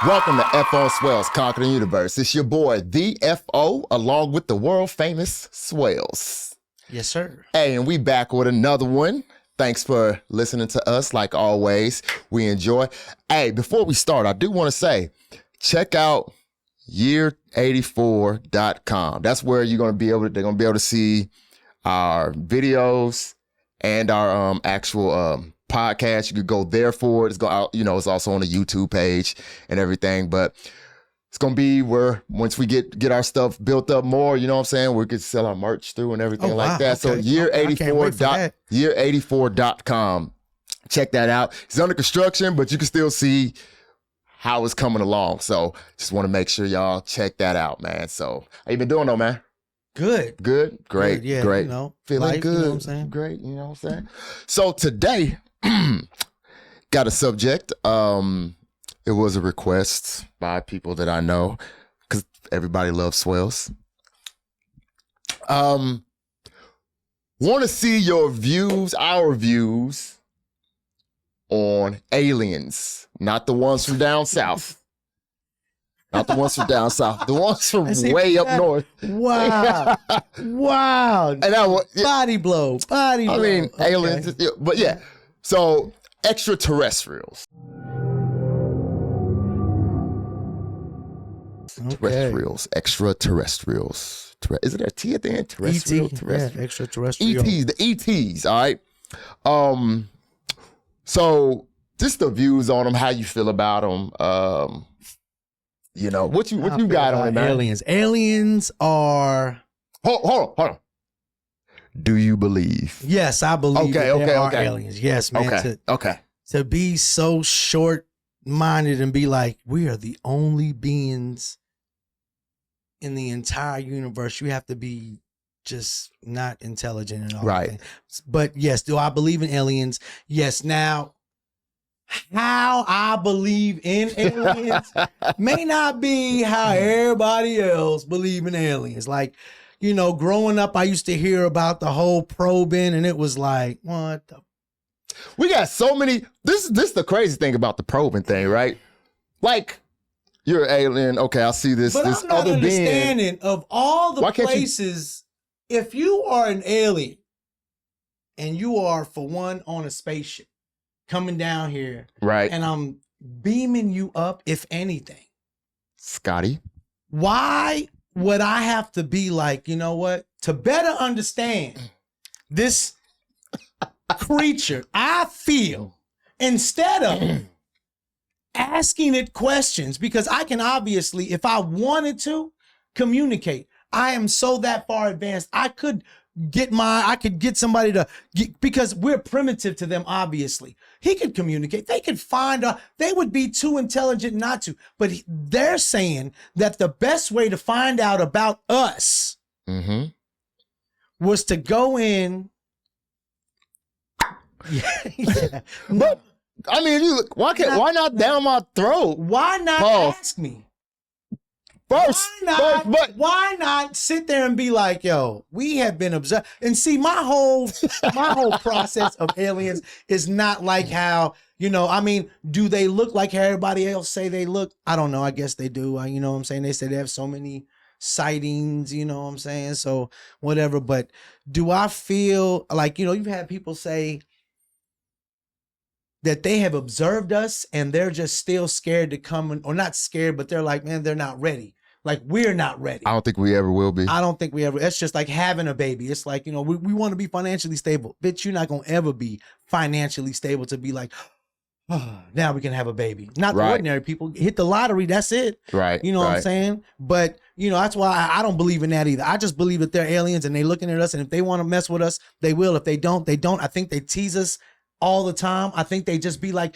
Welcome to F.O. Swells, Conquer the Universe. It's your boy, the F.O., along with the world-famous Swells. Yes, sir. Hey, and we back with another one. Thanks for listening to us, like always. We enjoy. Hey, before we start, I do want to say, check out year84.com. That's where they're going to be able to see our videos and our actual podcast. You could go there for it. It's it's also on the YouTube page and everything, but it's gonna be where once we get our stuff built up more, you know what I'm saying, we could sell our merch through and everything like that. Okay. So year84.com. Check that out. It's under construction, but you can still see how it's coming along. So just want to make sure y'all check that out, man. So how you been doing though, man? Good. Great. Yeah, great. Feeling life, good. You know what I'm saying? Great, you know what I'm saying? So today, got a subject. It was a request by people that I know because everybody loves Swells. Want to see your views, our views on aliens, not the ones from down south. Not the ones from down south, the ones from way up north. Wow. Wow. And body blow. I mean, aliens, but yeah. So, extraterrestrials. Extraterrestrials. Is it a T at the end? Terrestrial? Yeah, extraterrestrial. ETs, the ETs, all right? So, just the views on them, how you feel about them. What you got on it, man? Aliens are... Hold on. Do you believe? Yes, I believe there are aliens. Yes, man. Okay. To be so short-minded and be like, we are the only beings in the entire universe. You have to be just not intelligent and all right. That. But yes, do I believe in aliens? Yes. Now, how I believe in aliens may not be how everybody else believe in aliens. Like, growing up, I used to hear about the whole probing, and it was like, what the? We got so many. This is the crazy thing about the probing thing, right? Like, you're an alien. Okay, I see this. But this I'm not other understanding being. Of all the places, if you are an alien and you are, for one, on a spaceship coming down here, right? And I'm beaming you up, if anything, Scotty, why would I have to be like, you know what? To better understand this creature, I feel, instead of asking it questions, because I can obviously, if I wanted to, communicate. I am so that far advanced. I could get somebody to get, because we're primitive to them, obviously. He could communicate. They could find out. They would be too intelligent not to. But they're saying that the best way to find out about us was to go in. Yeah. But I mean, why not down my throat? Why not ask me? First, why not sit there and be like, yo, we have been observed. And see, my whole process of aliens is not like how, do they look like how everybody else say they look? I don't know. I guess they do. You know what I'm saying? They say they have so many sightings, you know what I'm saying? So whatever. But do I feel like, you've had people say that they have observed us and they're just still scared to come, or not scared, but they're like, man, they're not ready. Like, we're not ready. I don't think we ever will be. I don't think we ever. It's just like having a baby. It's like, we want to be financially stable. Bitch, you're not going to ever be financially stable to be like, oh, now we can have a baby. Not the ordinary people. Hit the lottery, that's it. Right. You know what I'm saying? But, that's why I don't believe in that either. I just believe that they're aliens and they're looking at us, and if they want to mess with us, they will. If they don't, they don't. I think they tease us all the time. I think they just be like,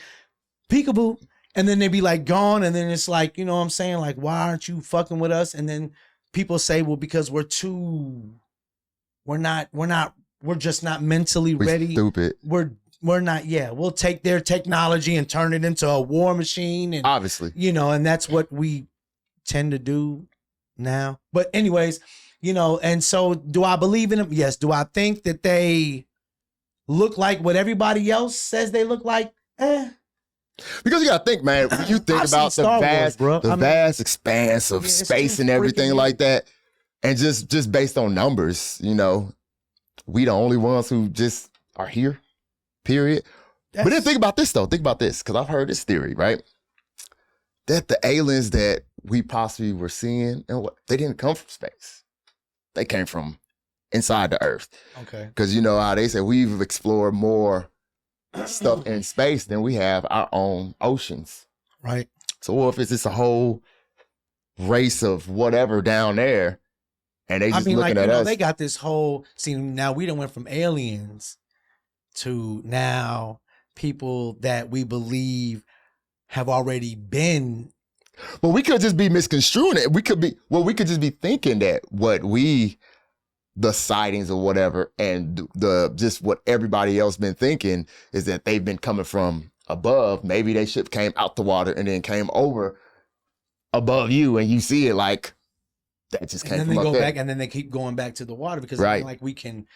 peekaboo. And then they be like gone. And then it's like, you know what I'm saying? Like, why aren't you fucking with us? And then people say, well, because we're just not mentally ready. Stupid. We're not, we'll take their technology and turn it into a war machine. And obviously, and that's what we tend to do now. But anyways, and so do I believe in them? Yes. Do I think that they look like what everybody else says they look like? Because you gotta think, man, when you think I've seen about the Star Wars, bro. vast expanse of Yeah, it's space too and everything freaking like that, and just based on numbers, you know, we the only ones who just are here, period. But then think about this though. Think about this, because I've heard this theory, right? That the aliens that we possibly were seeing, and what they didn't come from space. They came from inside the Earth. Okay. Because you know how they say we've explored more stuff in space than we have our own oceans. Right. So what if it's just a whole race of whatever down there, and they just looking at us? They got this whole. See, now we done went from aliens to now people that we believe have already been. But we could just be misconstruing it. We could just be thinking that the sightings or whatever, and the just what everybody else been thinking is that they've been coming from above. Maybe they ship came out the water and then came over above you, and you see it like that just came And from then they up go there. back, and then they keep going back to the water because Right. like we can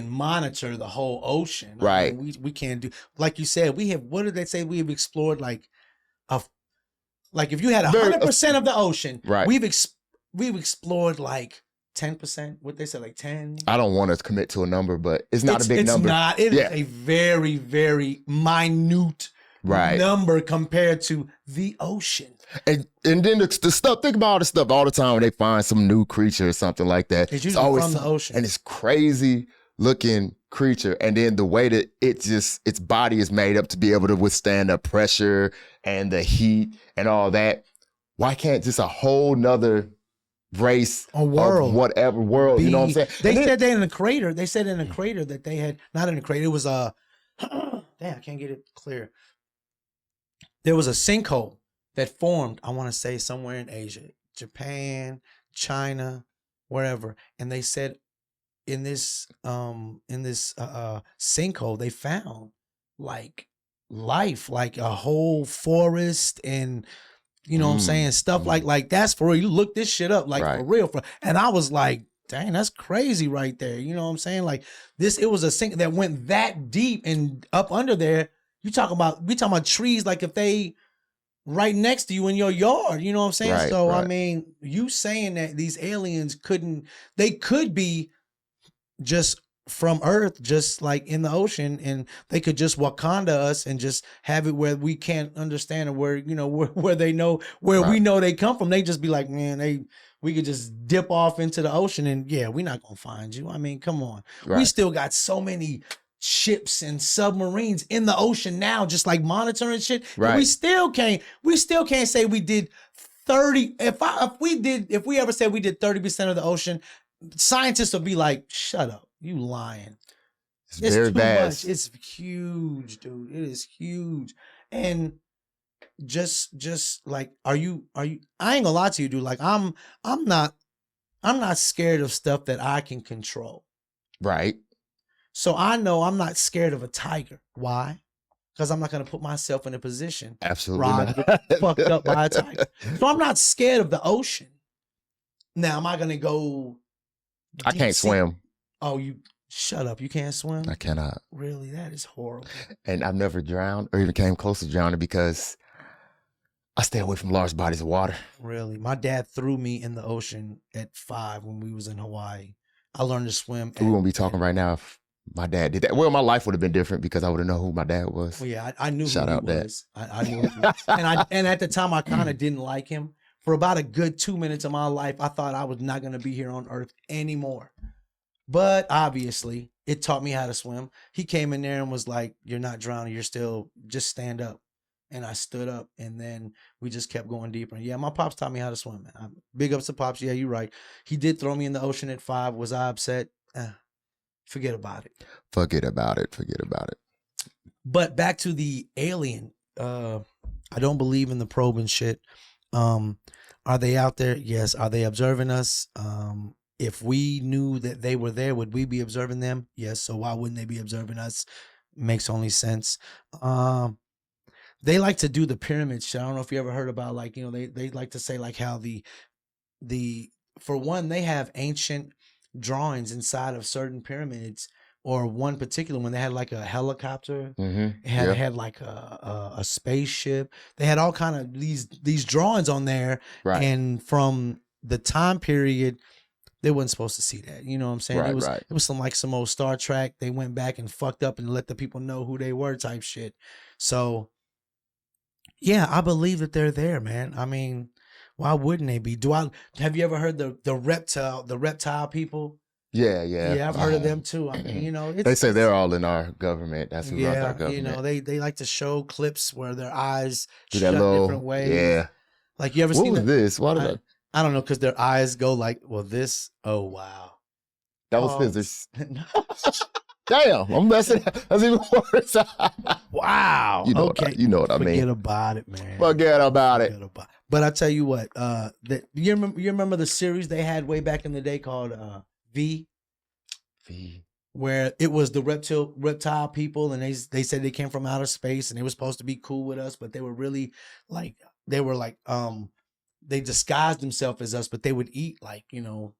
monitor the whole ocean. Right. I mean, we can't do, like you said, we have, what did they say? We have explored like if you had 100% of the ocean, Right. we've explored like 10%. What they said, like 10. I don't want to commit to a number, but it's not a big number. It's not. It is Yeah. a very, very minute Right. number compared to the ocean. And then the stuff, think about all the stuff all the time when they find some new creature or something like that. It's usually from the ocean. And it's crazy looking creature. And then the way that its body is made up to be able to withstand the pressure and the heat and all that. Why can't just a whole nother race world. of whatever world, you know what I'm saying? They said they in a crater. They said in a crater that they had, not in a crater, it was a, damn, I can't get it clear. There was a sinkhole that formed, I want to say somewhere in Asia, Japan, China, wherever. And they said in this sinkhole, they found like life, like a whole forest and, you know what I'm saying? Stuff like that's for real. You look this shit up, like for real. And I was like, dang, that's crazy right there. You know what I'm saying? Like it was a sink that went that deep and up under there. We talking about trees, like if they right next to you in your yard, you know what I'm saying? Right, so right. I mean, you saying that these aliens they could be just from Earth, just like in the ocean, and they could just Wakanda us and just have it where we can't understand it, where, you know, where they know, where we know they come from. They just be like, man, we could just dip off into the ocean and yeah, we're not gonna find you. I mean, come on. Right. We still got so many ships and submarines in the ocean now, just like monitoring shit. Right. And we still can't say we did 30. If we ever said we did 30% of the ocean, scientists will be like, shut up. You lying. It's very too vast. much. It's huge, dude. It is huge. And just like, are you I ain't gonna lie to you, dude. Like I'm not scared of stuff that I can control. Right. So I know I'm not scared of a tiger. Why? Because I'm not gonna put myself in a position Absolutely where I not. get fucked up by a tiger. So I'm not scared of the ocean. Now, am I gonna go? I can't swim. Oh, you shut up. You can't swim? I cannot. Really? That is horrible. And I've never drowned or even came close to drowning because I stay away from large bodies of water. Really? My dad threw me in the ocean at 5 when we was in Hawaii. I learned to swim. We won't be talking right now if my dad did that. Well, my life would have been different because I would have known who my dad was. Well, yeah, I knew Shout who out he Dad. was. I knew who he was. And at the time, I kind of didn't like him. For about a good 2 minutes of my life, I thought I was not going to be here on Earth anymore. But obviously, it taught me how to swim. He came in there and was like, you're not drowning. You're still, just stand up. And I stood up, and then we just kept going deeper. And yeah, my pops taught me how to swim, man. Big ups to Pops. Yeah, you're right. He did throw me in the ocean at 5. Was I upset? Forget about it. Forget about it. But back to the alien. I don't believe in the probe and shit. Are they out there? Yes. Are they observing us? If we knew that they were there, would we be observing them? Yes. So why wouldn't they be observing us? Makes only sense. They like to do the pyramid shit. I don't know if you ever heard about, like, you know, they like to say like how the for one, they have ancient drawings inside of certain pyramids or one particular one. They had like a helicopter. Mm-hmm. It had like a spaceship. They had all kind of these drawings on there. Right. And from the time period, they wasn't supposed to see that. You know what I'm saying? Right, It was some old Star Trek. They went back and fucked up and let the people know who they were type shit. So yeah, I believe that they're there, man. I mean, why wouldn't they be? Have you ever heard the reptile people? Yeah. Yeah, I've heard of them too. I mean, you know, They say they're all in our government. That's who runs our government. You know, they like to show clips where their eyes Do shut that little, different ways. Yeah. Like you ever What seen was this? Why did I don't know, because their eyes go like, well, this. Oh wow, that was physics. Damn, I'm messing. That's even worse. Wow. You know okay. you know what I mean. Forget about it, man. Forget about it. But I tell you what, you remember the series they had way back in the day called V? V. Where it was the reptile people, and they said they came from outer space, and they were supposed to be cool with us, but they were really like they disguised themselves as us, but they would eat like, you know,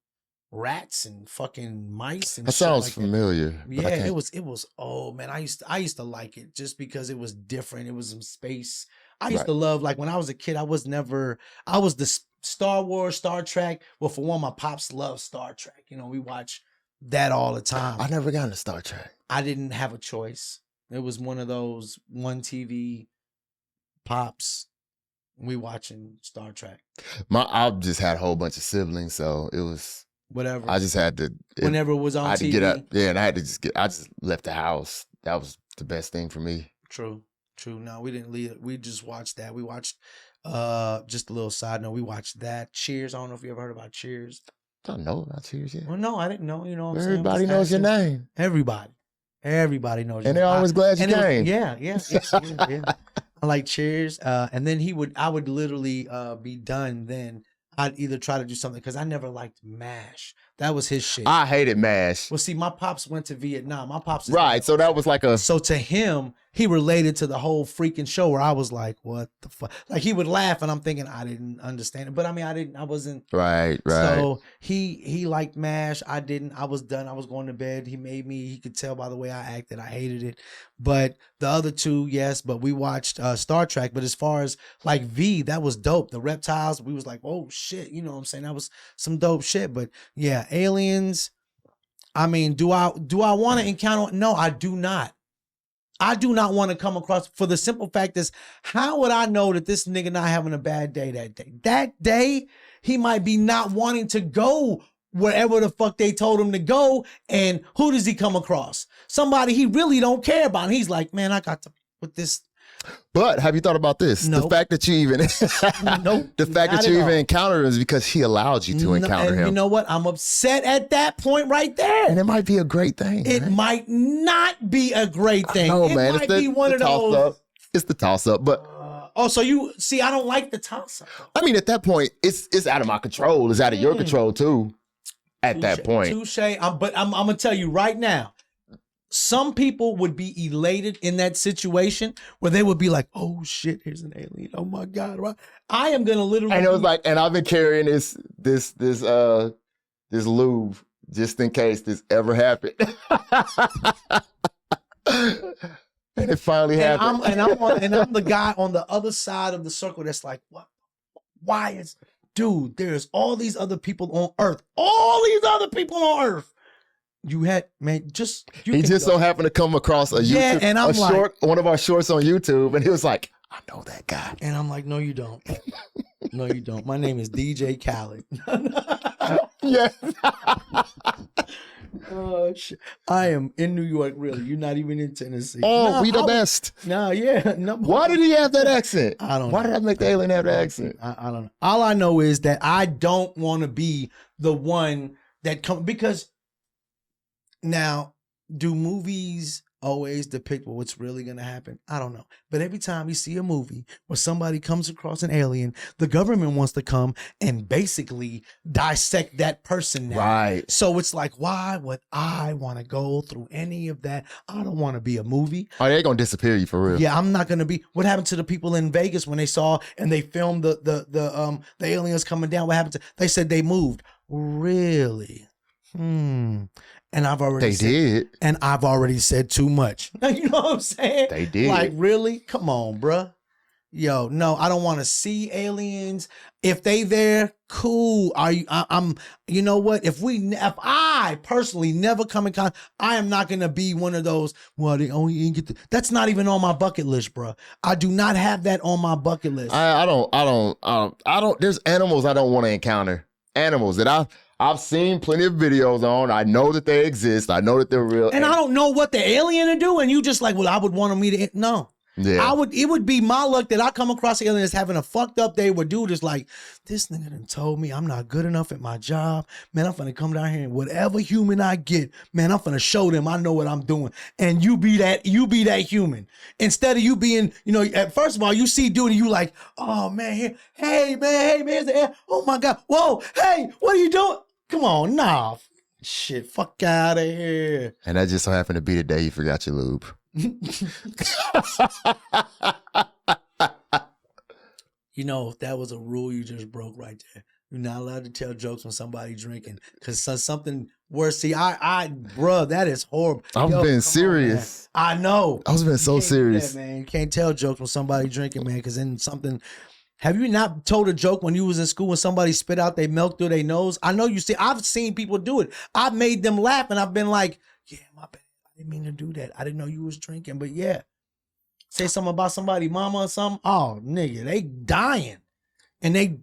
rats and fucking mice and That shit sounds like familiar. that. Yeah, it was. Oh man, I used to like it just because it was different. It was in space. I used to love, like when I was a kid. I was the Star Wars, Star Trek. Well, for one, my pops loved Star Trek. You know, we watch that all the time. I never got into Star Trek. I didn't have a choice. It was one of those one TV pops. We watching Star Trek. I just had a whole bunch of siblings, so it was whatever. I just had to. Whenever it was on I had TV. to get up. Yeah, and I had to just get. I just left the house. That was the best thing for me. True. No, we didn't leave. We just watched that. We watched. Just a little side note. We watched that. Cheers. I don't know if you ever heard about Cheers. I don't know about Cheers yet. Well, no, I didn't know. You know what I'm Everybody saying? knows your name. Everybody knows. And they're always glad you came. Yeah. I like Cheers. And then I would literally be done. Then I'd either try to do something because I never liked MASH. That was his shit. I hated MASH. Well, see, my pops went to Vietnam. My pops is right, so that was like a. So to him, he related to the whole freaking show where I was like, what the fuck? Like he would laugh and I'm thinking I didn't understand it. But I mean, I wasn't. Right. So he liked MASH. I didn't. I was done. I was going to bed. He could tell by the way I acted. I hated it. But the other two, yes. But we watched Star Trek. But as far as like V, that was dope. The reptiles, we was like, oh shit. You know what I'm saying? That was some dope shit. But yeah, aliens. I mean, do I want to encounter? No, I do not. I do not want to come across, for the simple fact is, how would I know that this nigga not having a bad day that day? That day, he might be not wanting to go wherever the fuck they told him to go. And who does he come across? Somebody he really don't care about. And he's like, man, I got to put this. But have you thought about this? Nope. The fact that you even encountered him is because he allowed you to encounter him. You know what? I'm upset at that point right there. And it might be a great thing. It might not be a great thing. No, it man. might be one of those. Up. It's the toss up, but so you see, I don't like the toss up. I mean, at that point, it's out of my control. It's out of your control too. At that point, touche. But I'm gonna tell you right now. Some people would be elated in that situation where they would be like, "Oh shit, here's an alien! Oh my god!" Right? I am gonna literally. And it was like, and I've been carrying this lube just in case this ever happened. And it finally happened. I'm the guy on the other side of the circle that's like, "What? Why is, dude? There's all these other people on Earth. All these other people on Earth." You had, man, he just so happened to come across a YouTube, and I'm one of our shorts on YouTube, and he was like, I know that guy. And I'm like, no, you don't. No, you don't. My name is DJ Khaled. Yeah. Oh shit. I am in New York, really. You're not even in Tennessee. Oh, we the best. Yeah. Why did he have that accent? I don't know. Why did I make the alien have that accent? I don't know. All I know is that I don't want to be the one that because now, do movies always depict what's really going to happen? I don't know. But every time you see a movie where somebody comes across an alien, the government wants to come and basically dissect that person now. Right. So it's like, why would I want to go through any of that? I don't want to be a movie. Oh, they're going to disappear you for real. Yeah, I'm not going to be. What happened to the people in Vegas when they saw and they filmed the aliens coming down? What happened to? They said they moved. Really? And I've already said too much. You know what I'm saying? They did. Like, really? Come on, bruh. Yo, no, I don't want to see aliens. If they there, cool. I'm you know what? If I personally never come in contact, I am not gonna be one of those, well, they only get that's not even on my bucket list, bro. I do not have that on my bucket list. I don't, there's animals I don't want to encounter. Animals that I've seen plenty of videos on. I know that they exist. I know that they're real. And I don't know what the alien to do. And you just like, well, I would want me to, no. Yeah. It would be my luck that I come across aliens having a fucked up day where dude is like, this nigga done told me I'm not good enough at my job. Man, I'm finna come down here and whatever human I get, man, I'm finna show them I know what I'm doing. And you be that human. Instead of you being, you know, first of all, you see dude and you like, oh man, hey man, here's the air. Oh my God. Whoa, hey, what are you doing? Come on, nah. Shit, fuck out of here. And that just so happened to be the day you forgot your lube. You know, that was a rule you just broke right there. You're not allowed to tell jokes when somebody drinking, because something worse. See, bruh, that is horrible. I've been serious. I know. I was been so serious, man. You can't tell jokes when somebody drinking, man, because then something. Have you not told a joke when you was in school when somebody spit out their milk through their nose? I know you see. I've seen people do it. I've made them laugh, and I've been like, yeah, my bad. I didn't mean to do that. I didn't know you was drinking, but yeah. Say something about somebody, mama or something. Oh, nigga, they dying. And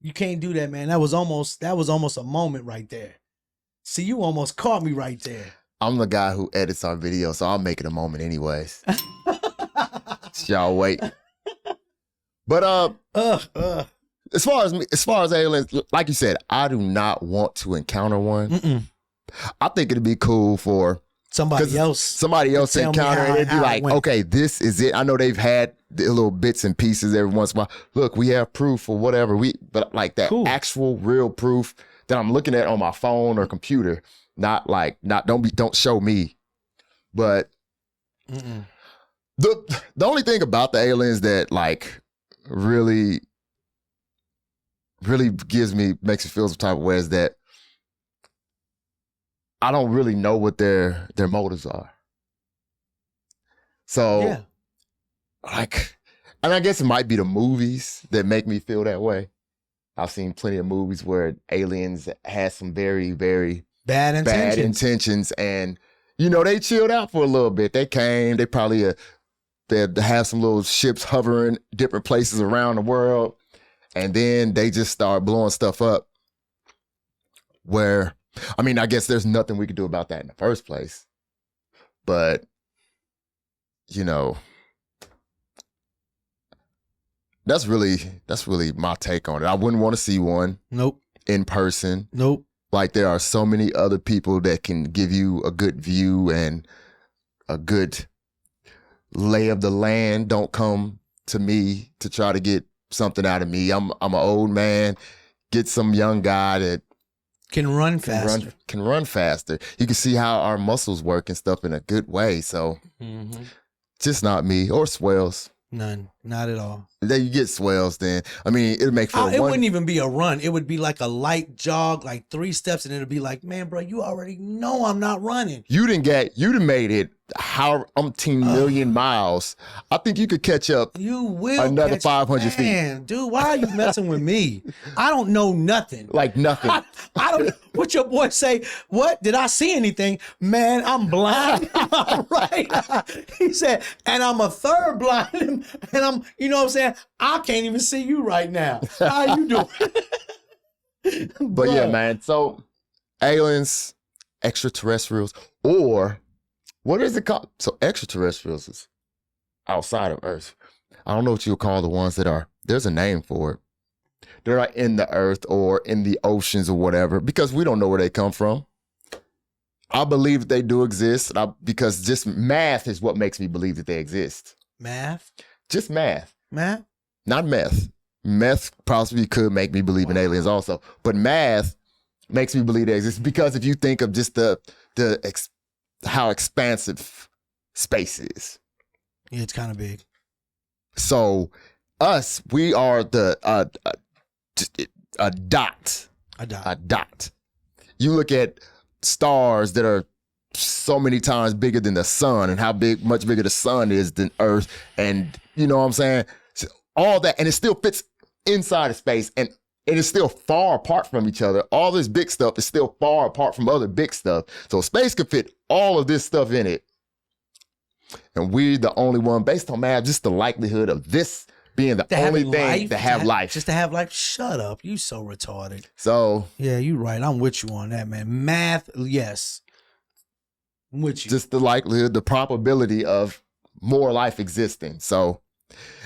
you can't do that, man. That was almost a moment right there. See, you almost caught me right there. I'm the guy who edits our video, so I'll make it a moment anyways. Y'all wait. But as far as aliens, like you said, I do not want to encounter one. Mm-mm. I think it'd be cool for somebody else to encounter it. It'd be like, okay, this is it. I know they've had the little bits and pieces every once in a while. Look, we have proof or whatever. But like that actual real proof that I'm looking at on my phone or computer. Don't show me. But the only thing about the aliens that like really makes me feel some type of way is that I don't really know what their motives are. So, yeah. Like, and I guess it might be the movies that make me feel that way. I've seen plenty of movies where aliens had some very, very bad intentions. And, you know, they chilled out for a little bit. They came, they probably they'd have some little ships hovering different places around the world. And then they just start blowing stuff up where, I mean, I guess there's nothing we could do about that in the first place. But, you know, that's really my take on it. I wouldn't want to see one. Nope. In person. Nope. Like there are so many other people that can give you a good view and a good lay of the land. Don't come to me to try to get something out of me. I'm an old man. Get some young guy that can run faster. Can run faster. You can see how our muscles work and stuff in a good way. So just not me or swells. None. Not at all. Then you get swells then. I mean, it'll make for it wouldn't even be a run. It would be like a light jog, like 3 steps, and it'll be like, man, bro, you already know I'm not running. You'd made it how umpteen million miles. I think you could catch up. You will another 500 feet. Man, dude, why are you messing with me? I don't know nothing. Like nothing. I don't. What your boy say? What did I see anything? Man, I'm blind. Right? He said, and I'm a third blind, and I'm. You know what I'm saying? I can't even see you right now. How you doing? But yeah, man. So aliens, extraterrestrials, or what is it called? So extraterrestrials is outside of Earth. I don't know what you'll call the ones that are. There's a name for it. They're like in the Earth or in the oceans or whatever, because we don't know where they come from. I believe that they do exist because just math is what makes me believe that they exist. Math? Just math. Math? Not meth. Meth possibly could make me believe in aliens also, but math makes me believe they exist because if you think of just how expansive space is. Yeah, it's kind of big. So us, we are a dot. A dot. A dot. you look at stars that are so many times bigger than the sun, and how much bigger the sun is than Earth, and you know what I'm saying? So all that, and it still fits inside of space, and it is still far apart from each other. All this big stuff is still far apart from other big stuff. So space can fit all of this stuff in it. And we're the only one, based on math, just the likelihood of this being the only thing to have life. Just to have life? Shut up. You so retarded. So. Yeah, you're right. I'm with you on that, man. Math, yes. I'm with you. Just the likelihood, the probability of more life existing. So,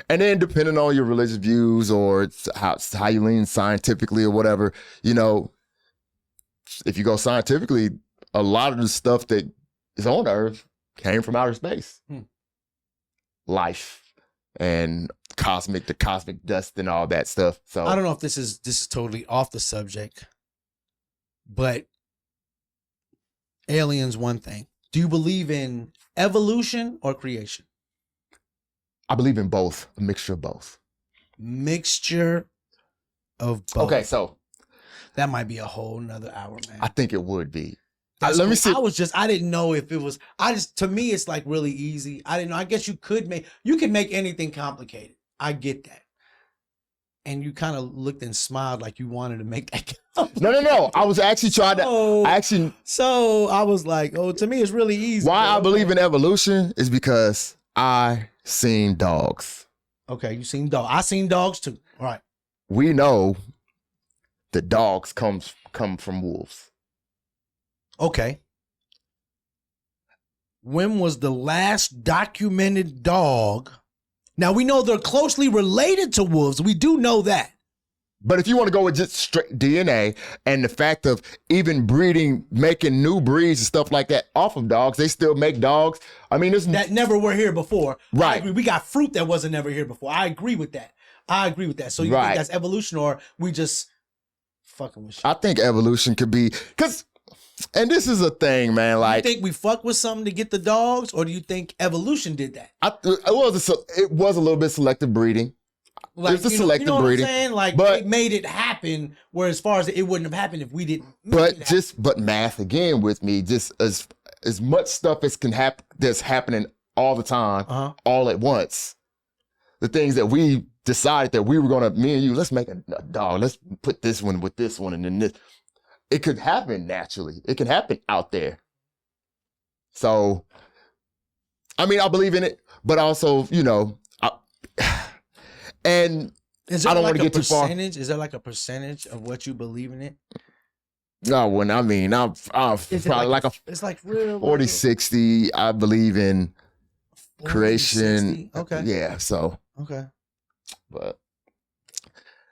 and then depending on your religious views or how you lean scientifically or whatever, you know, if you go scientifically, a lot of the stuff that is on Earth came from outer space. Life and the cosmic dust and all that stuff. So I don't know if this is totally off the subject, but aliens, one thing. Do you believe in evolution or creation? I believe in both, a mixture of both. Mixture of both. Okay, so that might be a whole nother hour, man. I think it would be. Let me see. I didn't know if it was, to me, it's like really easy. I didn't know. I guess you could make anything complicated. I get that. And you kind of looked and smiled like you wanted to make that complicated. No. I was actually trying to, So I was like, oh, to me, it's really easy. Why I believe in evolution is because I seen dogs. Okay, you seen dogs. I seen dogs too. All right. We know that dogs come from wolves. Okay. When was the last documented dog? Now, we know they're closely related to wolves. We do know that. But if you want to go with just straight DNA and the fact of even breeding, making new breeds and stuff like that off of dogs, they still make dogs. I mean, that never were here before. Right. I agree. We got fruit that wasn't never here before. I agree with that. So you think that's evolution, or we just fucking with shit? I think evolution could be, and this is a thing, man. Like, you think we fuck with something to get the dogs, or do you think evolution did that? It was a little bit selective breeding. Like, There's the selective breeding. What I'm saying? Like, but they made it happen, where as far as it wouldn't have happened if we didn't. But math again with me, just as much stuff as can happen that's happening all the time, all at once. The things that we decided that we were gonna, me and you, let's make a dog. Let's put this one with this one, and then this. It could happen naturally. It can happen out there. So, I mean, I believe in it, but also, and I don't want to get too far. Is there like a percentage of what you believe in it? No, when I mean, I'm probably it's like real 40, 60. I believe in 40, creation. 60? Okay. Yeah. So. Okay. But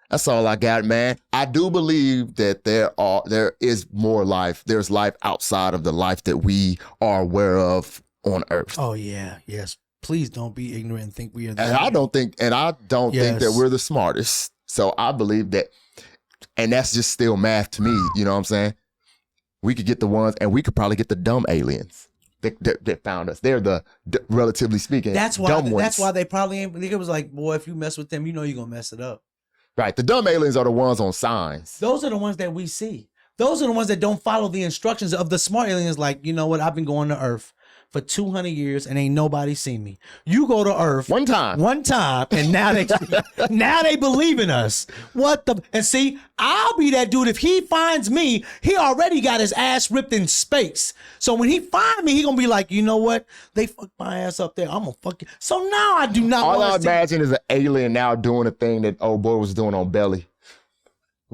that's all I got, man. I do believe that there is more life. There's life outside of the life that we are aware of on Earth. Oh yeah. Yes. Please don't be ignorant and think we are. And I don't think that we're the smartest. So I believe that, and that's just still math to me. You know what I'm saying? We could get the ones, and we could probably get the dumb aliens that found us. They're the relatively speaking. That's why. Dumb ones. That's why they probably ain't. It was like, boy, if you mess with them, you know you're gonna mess it up. Right. The dumb aliens are the ones on signs. Those are the ones that we see. Those are the ones that don't follow the instructions of the smart aliens. Like, you know what? I've been going to Earth for 200 years and ain't nobody seen me. You go to Earth one time, and now they believe in us. And see, I'll be that dude. If he finds me, he already got his ass ripped in space. So when he find me, he gonna be like, you know what? They fucked my ass up there. I'm gonna fuck you. So now I do not. All I imagine is an alien now doing a thing that old boy was doing on Belly.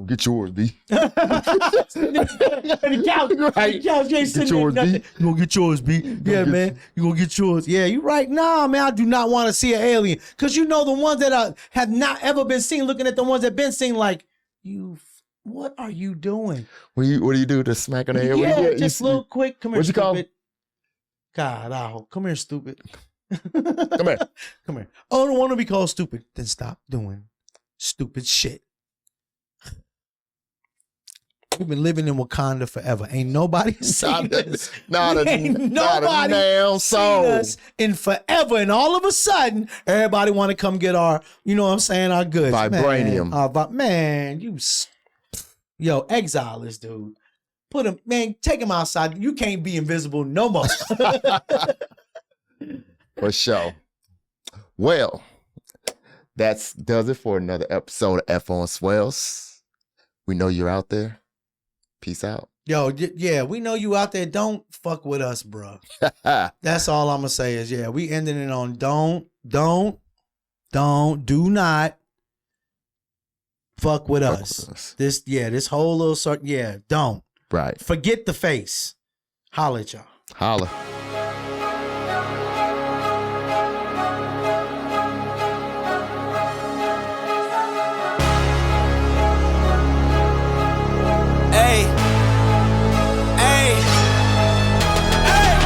Get yours, B. The couch, right. You ain't yours, B. You gonna get yours, B. Yeah, man. You gonna get yours. Yeah, you right. Nah, man, I do not want to see an alien. Because you know the ones that have not ever been seen, looking at the ones that been seen, like, what are you doing? What do you do to smack on the head? Yeah, just a little quick. Come here, what'd you call him? God, come here, stupid. Come here. Come here. Oh, I don't want to be called stupid. Then stop doing stupid shit. We've been living in Wakanda forever. Ain't nobody seen us. Ain't nobody seen us in forever. And all of a sudden, everybody want to come get our, you know what I'm saying, our goods. Vibranium. Man, exile this dude. Put him, man, take him outside. You can't be invisible no more. For sure. Well, that does it for another episode of F on Swells. We know you're out there. Peace out. Yo, yeah, we know you out there. Don't fuck with us, bro. That's all I'm gonna say is, yeah, we ending it on do not fuck with us. This whole little circle, yeah, don't. Right. Forget the face. Holla at y'all. Holla.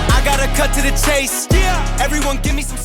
I gotta cut to the chase. Yeah. Everyone give me some